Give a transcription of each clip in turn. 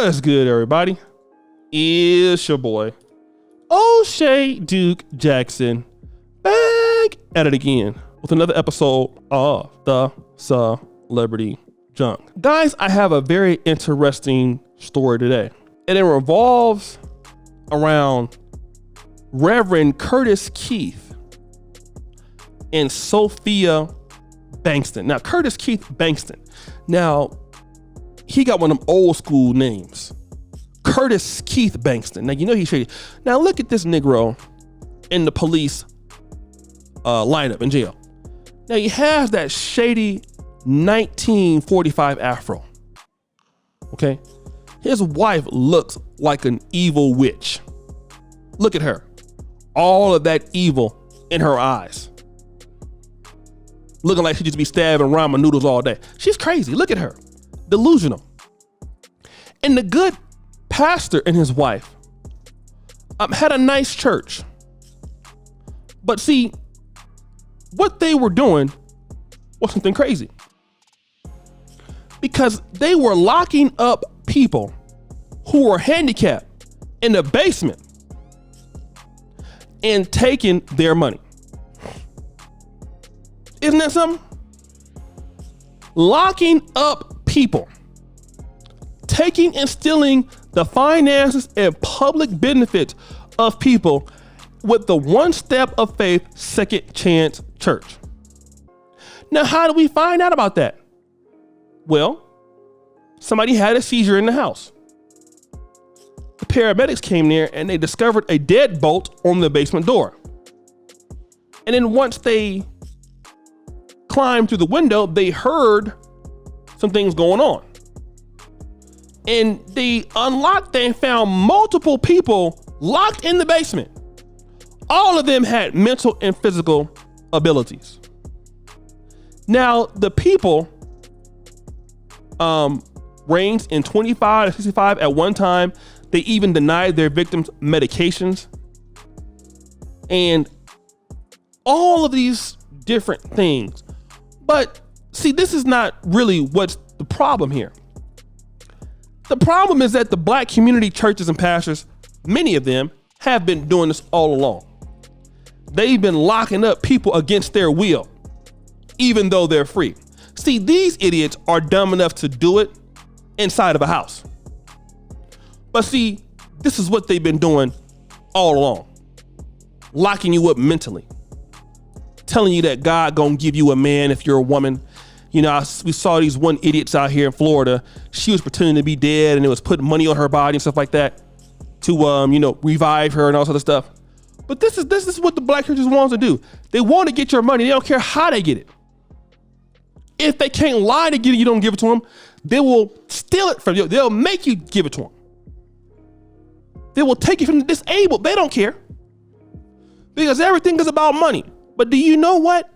What's good, everybody? It's your boy, O'Shea Duke Jackson, back at it again with another episode of the Celebrity Junk. Guys, I have a very interesting story today, and it revolves around Reverend Curtis Keith and Sophia Bankston. Now, Curtis Keith Bankston. Now, he got one of them old school names. Curtis Keith Bankston. Now, you know he's shady. Now, look at this Negro in the police lineup in jail. Now, he has that shady 1945 afro. Okay? His wife looks like an evil witch. Look at her. All of that evil in her eyes. Looking like she just be stabbing ramen noodles all day. She's crazy. Look at her. Delusional. And the good pastor and his wife had a nice church. But see, what they were doing was something crazy. Because they were locking up people who were handicapped in the basement and taking their money. Isn't that something? Locking up people, taking and stealing the finances and public benefits of people with the One Step of Faith Second Chance Church. Now, how do we find out about that? Well, somebody had a seizure in the house. The paramedics came there and they discovered a deadbolt on the basement door. And then once they climbed through the window, they heard some things going on. And they unlocked and found multiple people locked in the basement. All of them had mental and physical abilities. Now, the people ranged in 25 to 65 at one time. They even denied their victims medications. And all of these different things. But see, this is not really what's the problem here. The problem is that the black community churches and pastors, many of them, have been doing this all along. They've been locking up people against their will, even though they're free. See, these idiots are dumb enough to do it inside of a house. But see, this is what they've been doing all along. Locking you up mentally. Telling you that God gonna give you a man if you're a woman. You know, we saw these one idiots out here in Florida. She was pretending to be dead and it was putting money on her body and stuff like that to, revive her and all sort of stuff. But this is what the black churches want to do. They want to get your money. They don't care how they get it. If they can't lie to get it, you don't give it to them. They will steal it from you. They'll make you give it to them. They will take it from the disabled. They don't care. Because everything is about money. But do you know what?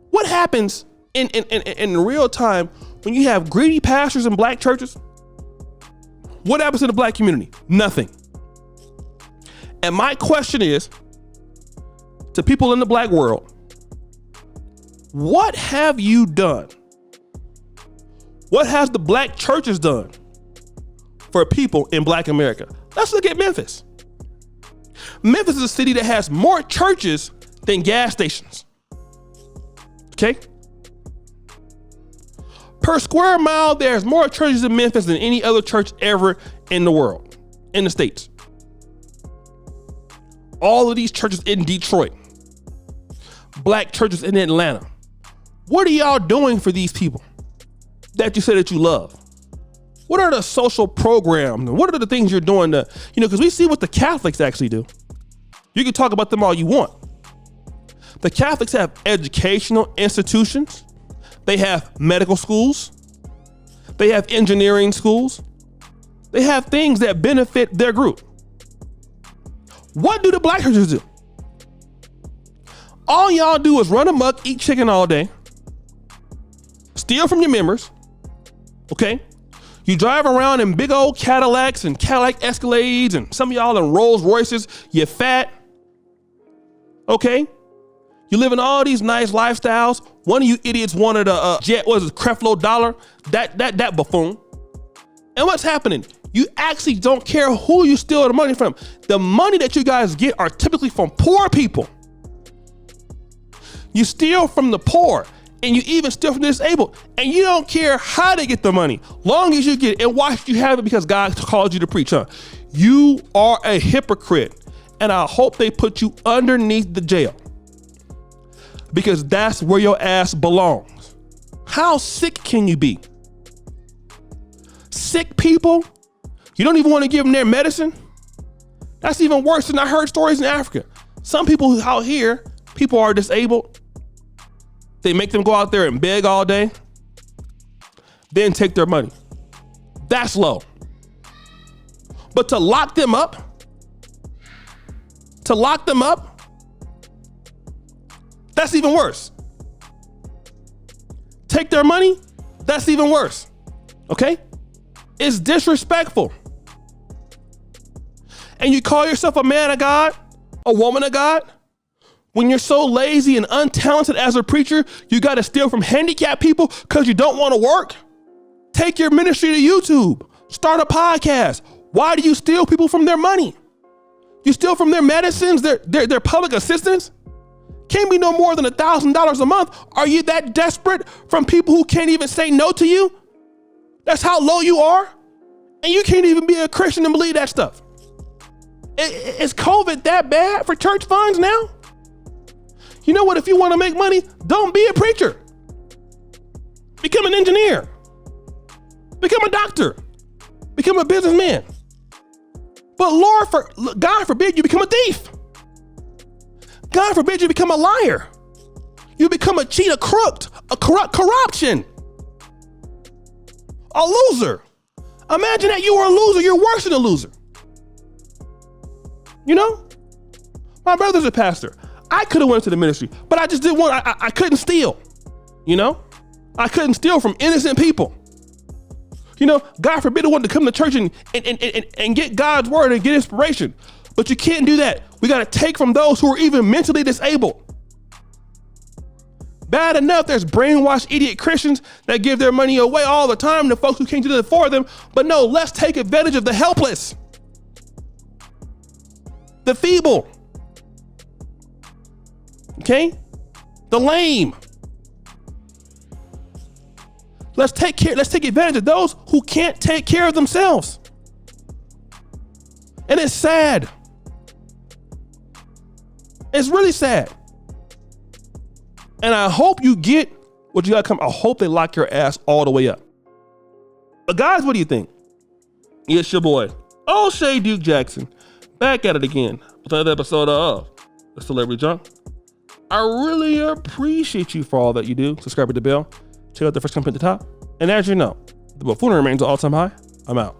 What happens in real time when you have greedy pastors in black churches? What happens to the black community? Nothing. And my question is to people in the black world, what have you done? What has the black churches done for people in black America? Let's look at Memphis. Memphis is a city that has more churches than gas stations. Okay? Per square mile, there's more churches in Memphis than any other church ever in the world, in the States. All of these churches in Detroit, black churches in Atlanta. What are y'all doing for these people that you say that you love? What are the social programs? And what are the things you're doing to, because we see what the Catholics actually do. You can talk about them all you want. The Catholics have educational institutions. They have medical schools. They have engineering schools. They have things that benefit their group. What do the black churches do? All y'all do is run amok, eat chicken all day, steal from your members, okay? You drive around in big old Cadillacs and Cadillac Escalades, and some of y'all in Rolls Royces. You're fat, okay? You live in all these nice lifestyles. One of you idiots wanted a jet, Creflo Dollar, that buffoon. And what's happening? You actually don't care who you steal the money from. The money that you guys get are typically from poor people. You steal from the poor, and you even steal from the disabled, and you don't care how they get the money, long as you get it. And why should you have it? Because God called you to preach, huh? You are a hypocrite, and I hope they put you underneath the jail, because that's where your ass belongs. How sick can you be? Sick people, you don't even want to give them their medicine? That's even worse than I heard stories in Africa. Some people out here, people are disabled. They make them go out there and beg all day, then take their money. That's low. But to lock them up, that's even worse. Take their money, that's even worse. Okay? It's disrespectful. And you call yourself a man of God, a woman of God? When you're so lazy and untalented as a preacher, you got to steal from handicapped people because you don't want to work? Take your ministry to YouTube. Start a podcast. Why do you steal people from their money? You steal from their medicines, their public assistance? Can't be no more than $1,000 a month. Are you that desperate from people who can't even say no to you? That's how low you are? And you can't even be a Christian and believe that stuff. Is COVID that bad for church funds now? You know what? If you want to make money, don't be a preacher. Become an engineer. Become a doctor. Become a businessman. But God forbid you become a thief. God forbid you become a liar. You become a cheat, a crook, a corruption. A loser. Imagine that you were a loser. You're worse than a loser. You know? My brother's a pastor. I could have went to the ministry, but I just didn't want, I couldn't steal. You know? I couldn't steal from innocent people. You know, God forbid I wanted to come to church and get God's word and get inspiration. But you can't do that. We got to take from those who are even mentally disabled. Bad enough, there's brainwashed idiot Christians that give their money away all the time to folks who can't do it for them. But no, let's take advantage of the helpless, the feeble, okay, the lame. Let's take advantage of those who can't take care of themselves. And it's sad. It's really sad. And I hope you get what you got to come. I hope they lock your ass all the way up. But guys, what do you think? It's your boy, old Shady Duke Jackson, back at it again with another episode of The Celebrity Junk. I really appreciate you for all that you do. Subscribe to the bell. Check out the first comment at the top. And as you know, the buffoonery remains an all-time high. I'm out.